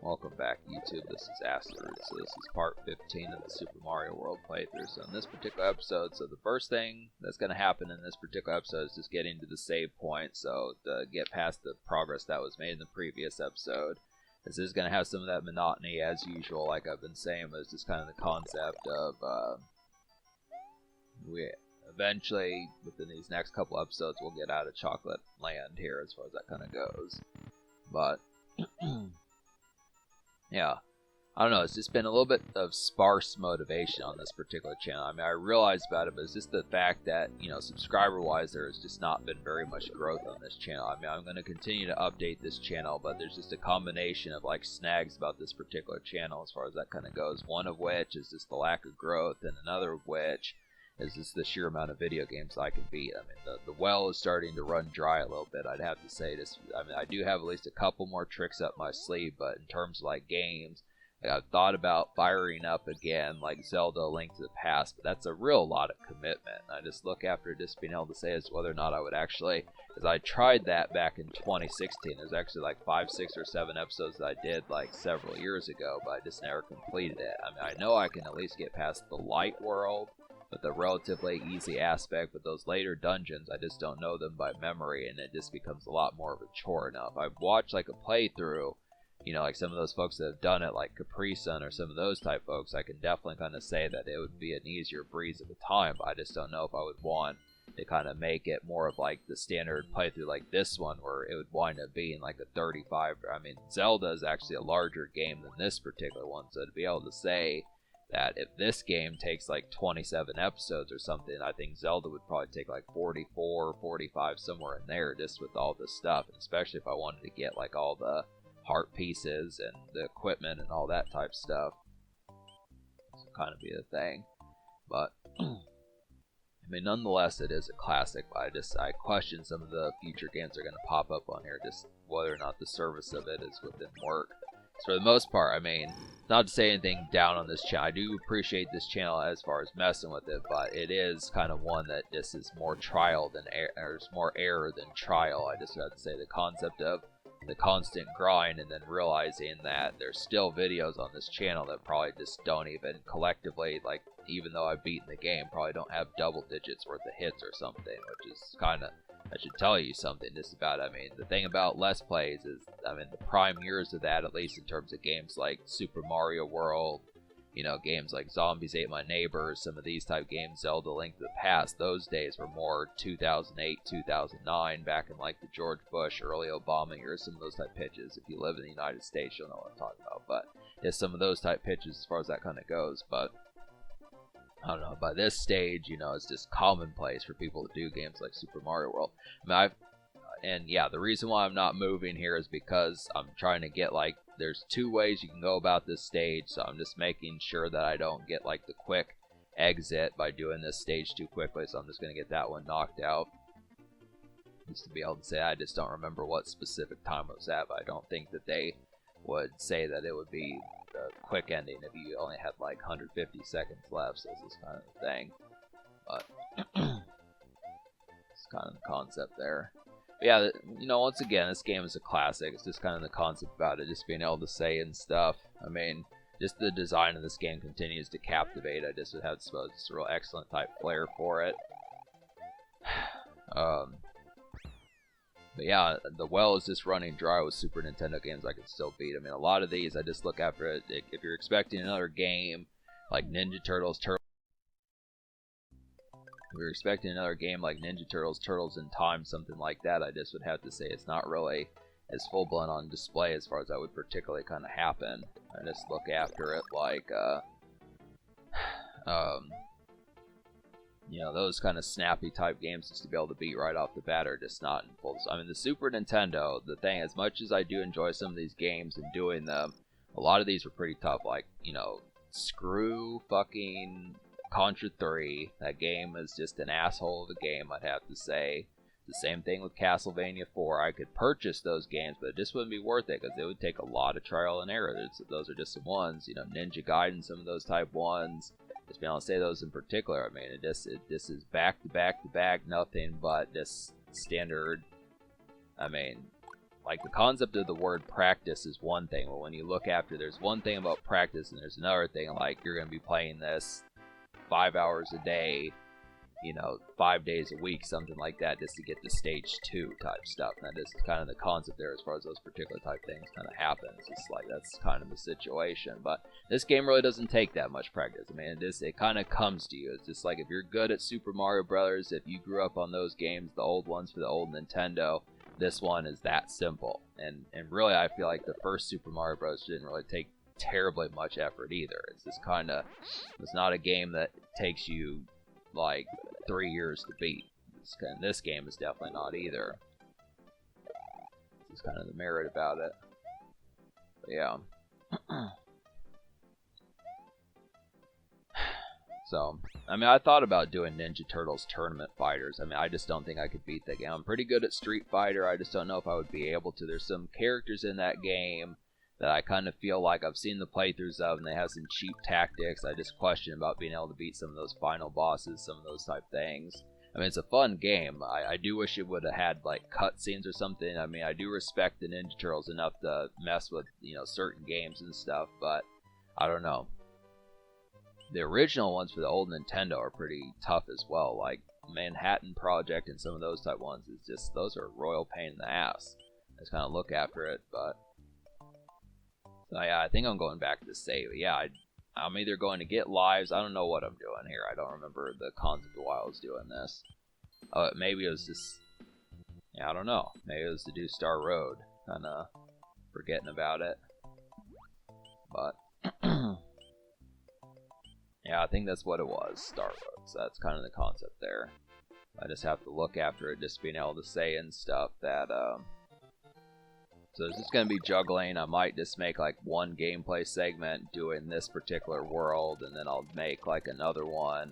Welcome back, YouTube. This is Asteroid. So this is part 15 of the Super Mario World playthrough. So in this particular episode, the first thing that's going to happen in this particular episode is just getting to the save point. So to get past the progress that was made in the previous episode. This is going to have some of that monotony as usual, like I've been saying, but it's just kind of the concept of we eventually, within these next couple episodes, we'll get out of Chocolate Land here as far as that kind of goes. But yeah, I don't know, it's just been a little bit of sparse motivation on this particular channel. I mean, I realized about it, but it's just the fact that, you know, subscriber-wise, there has just not been very much growth on this channel. I mean, I'm going to continue to update this channel, but there's just a combination of, like, snags about this particular channel as far as that kind of goes. One of which is just the lack of growth, and another of which is just the sheer amount of video games I can beat. I mean, the well is starting to run dry a little bit, I'd have to say. I mean, I do have at least a couple more tricks up my sleeve, but in terms of, like, games, like, I've thought about firing up again, like Zelda: A Link to the Past, but that's a real lot of commitment. I just look after just being able to say as whether or not I would actually, because I tried that back in 2016. There's actually like 5, 6, or 7 episodes that I did like several years ago, but I just never completed it. I mean, I know I can at least get past the light world with a relatively easy aspect, but those later dungeons, I just don't know them by memory, and it just becomes a lot more of a chore. Now, if I've watched like a playthrough, you know, like some of those folks that have done it, like Capri Sun or some of those type folks, I can definitely kind of say that it would be an easier breeze of a time, but I just don't know if I would want to kind of make it more of like the standard playthrough like this one, where it would wind up being like a 35, I mean, Zelda is actually a larger game than this particular one, so to be able to say that if this game takes like 27 episodes or something, I think Zelda would probably take like 44, 45, somewhere in there, just with all this stuff, and especially if I wanted to get like all the heart pieces and the equipment and all that type stuff. This would kind of be the thing. But I mean, nonetheless, it is a classic. But I question some of the future games that are going to pop up on here, just whether or not the service of it is within work. So for the most part, I mean, not to say anything down on this channel, I do appreciate this channel as far as messing with it, but it is kind of one that just is more trial than error. There's more error than trial. I just have to say the concept of the constant grind, and then realizing that there's still videos on this channel that probably just don't even collectively, like, even though I've beaten the game, probably don't have double digits worth of hits or something, which is kind of, I should tell you something just about, I mean, the thing about Let's Plays is, I mean, the prime years of that, at least in terms of games like Super Mario World, you know, games like Zombies Ate My Neighbors, some of these type games, Zelda: Link to the Past, those days were more 2008, 2009, back in like the George Bush, early Obama years, some of those type pitches. If you live in the United States, you'll know what I'm talking about, but it's some of those type pitches as far as that kind of goes. But I don't know, by this stage, you know, it's just commonplace for people to do games like Super Mario World. I mean, and yeah, the reason why I'm not moving here is because I'm trying to get, like, there's 2 ways you can go about this stage, so I'm just making sure that I don't get, like, the quick exit by doing this stage too quickly, so I'm just going to get that one knocked out. Just to be able to say, I just don't remember what specific time it was at, but I don't think that they would say that it would be a quick ending if you only had, like, 150 seconds left, so this is kind of the thing. But it's kind of the concept there. But yeah, you know, once again, this game is a classic. It's just kind of the concept about it, just being able to say and stuff. I mean, just the design of this game continues to captivate. I just would have to suppose it's a real excellent type flair for it. But yeah, the well is just running dry with Super Nintendo games I can still beat. I mean, a lot of these, I just look after it. If you're expecting another game like Ninja Turtles, if you're expecting another game like Ninja Turtles, Turtles in Time, something like that, I just would have to say it's not really as full-blown on display as far as that would particularly kind of happen. I just look after it like, you know, those kind of snappy type games just to be able to beat right off the bat are just not in full. I mean, the Super Nintendo, the thing, as much as I do enjoy some of these games and doing them, a lot of these were pretty tough. Like, you know, screw fucking Contra 3, that game is just an asshole of a game, I'd have to say. The same thing with Castlevania 4. I could purchase those games, but it just wouldn't be worth it, because it would take a lot of trial and error. Those are just some ones, you know, Ninja Gaiden, some of those type ones. Just being able to say those in particular, I mean, it just is back to back to back, nothing but just standard, I mean, like the concept of the word practice is one thing, but when you look after, there's one thing about practice and there's another thing, like you're going to be playing this 5 hours a day, 5 days a week, something like that, just to get to stage 2 type stuff. And that is kind of the concept there as far as those particular type things kind of happens. It's like that's kind of the situation. But this game really doesn't take that much practice. I mean, it kind of comes to you. It's just like if you're good at Super Mario Brothers, if you grew up on those games, the old ones for the old Nintendo, this one is that simple. And really, I feel like the first Super Mario Bros. Didn't really take terribly much effort either. It's just it's not a game that takes you like 3 years to beat. This game is definitely not either. This is kind of the merit about it. But yeah. So, I mean, I thought about doing Ninja Turtles Tournament Fighters. I mean, I just don't think I could beat that game. I'm pretty good at Street Fighter. I just don't know if I would be able to. There's some characters in that game that I kind of feel like I've seen the playthroughs of, and they have some cheap tactics. I just question about being able to beat some of those final bosses, some of those type things. I mean, it's a fun game. I do wish it would have had, like, cutscenes or something. I mean, I do respect the Ninja Turtles enough to mess with, certain games and stuff, but I don't know. The original ones for the old Nintendo are pretty tough as well, like Manhattan Project and some of those type ones. It's just, those are a royal pain in the ass. I just kind of look after it, but... So yeah, I think I'm going back to save. Yeah, I'm either going to get lives. I don't know what I'm doing here. I don't remember the concept of why I was doing this. Maybe it was just... Yeah, I don't know. Maybe it was to do Star Road. Kind of forgetting about it. But... Yeah, I think that's what it was, Star Road. So that's kind of the concept there. I just have to look after it, just being able to say and stuff that, So it's just going to be juggling. I might just make like one gameplay segment doing this particular world, and then I'll make like another one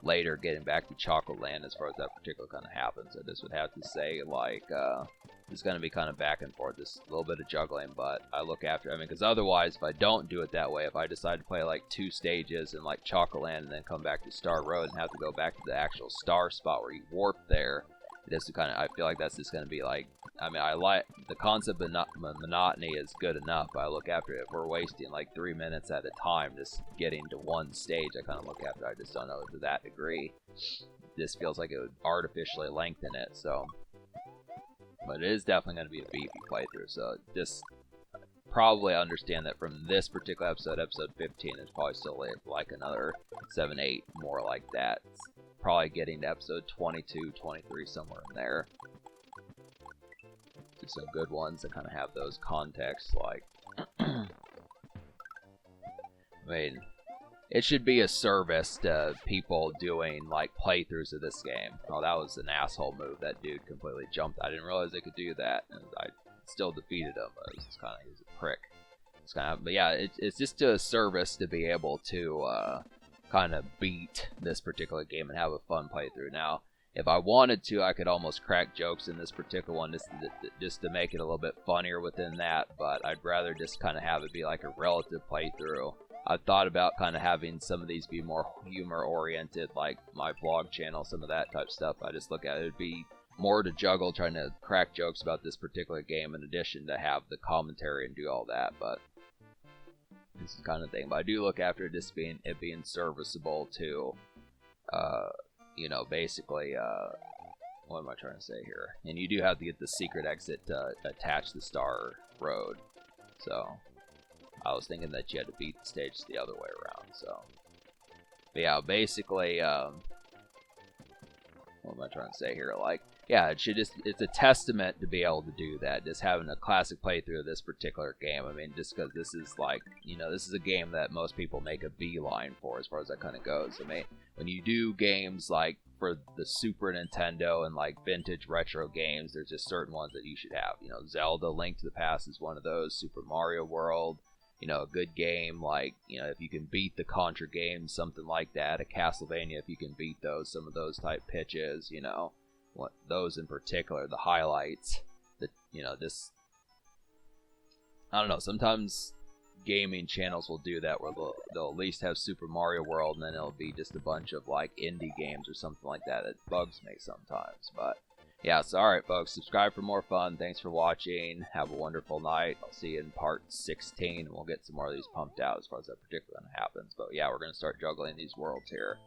later getting back to Chocolate Land as far as that particular kind of happens. I just would have to say like, it's going to be kind of back and forth, just a little bit of juggling, but I look after, I mean, because otherwise, if I don't do it that way, if I decide to play like 2 stages in like Chocolate Land and then come back to Star Road and have to go back to the actual star spot where you warp there, just to kind of, I feel like that's just going to be like, I mean, I like, the concept of monotony is good enough, but I look after it. If we're wasting like 3 minutes at a time just getting to one stage, I kind of look after it. I just don't know to that degree. This feels like it would artificially lengthen it, so... But it is definitely going to be a beefy playthrough, so just probably understand that from this particular episode, episode 15, there's probably still like another 7, 8 more like that. It's probably getting to episode 22, 23, somewhere in there. Just some good ones that kind of have those contexts, like... I mean... It should be a service to people doing, like, playthroughs of this game. Oh, that was an asshole move. That dude completely jumped. I didn't realize they could do that, and I still defeated him, but it was kind of, he was a prick. It's kind of, but yeah, it's just a service to be able to, kind of beat this particular game and have a fun playthrough. Now, if I wanted to, I could almost crack jokes in this particular one just to make it a little bit funnier within that, but I'd rather just kind of have it be like a relative playthrough. I've thought about kind of having some of these be more humor-oriented, like my vlog channel, some of that type stuff. I just look at it, it'd be more to juggle, trying to crack jokes about this particular game in addition to have the commentary and do all that, but this is kind of thing. But I do look after just being serviceable to, basically, what am I trying to say here? And you do have to get the secret exit to attach the Star Road, so... I was thinking that you had to beat the stage the other way around, so... But yeah, basically, what am I trying to say here? Like, yeah, it's a testament to be able to do that, just having a classic playthrough of this particular game. I mean, just because this is like, this is a game that most people make a beeline for as far as that kind of goes. I mean, when you do games like for the Super Nintendo and like vintage retro games, there's just certain ones that you should have. Zelda Link to the Past is one of those, Super Mario World. A good game, like, if you can beat the Contra games, something like that, a Castlevania, if you can beat those, some of those type pitches, those in particular, the highlights, this, I don't know, sometimes gaming channels will do that, where they'll at least have Super Mario World, and then it'll be just a bunch of, like, indie games or something like that. It bugs me sometimes, but... Yeah, so alright folks, subscribe for more fun. Thanks for watching. Have a wonderful night. I'll see you in part 16. We'll get some more of these pumped out as far as that particular one happens. But yeah, we're going to start juggling these worlds here.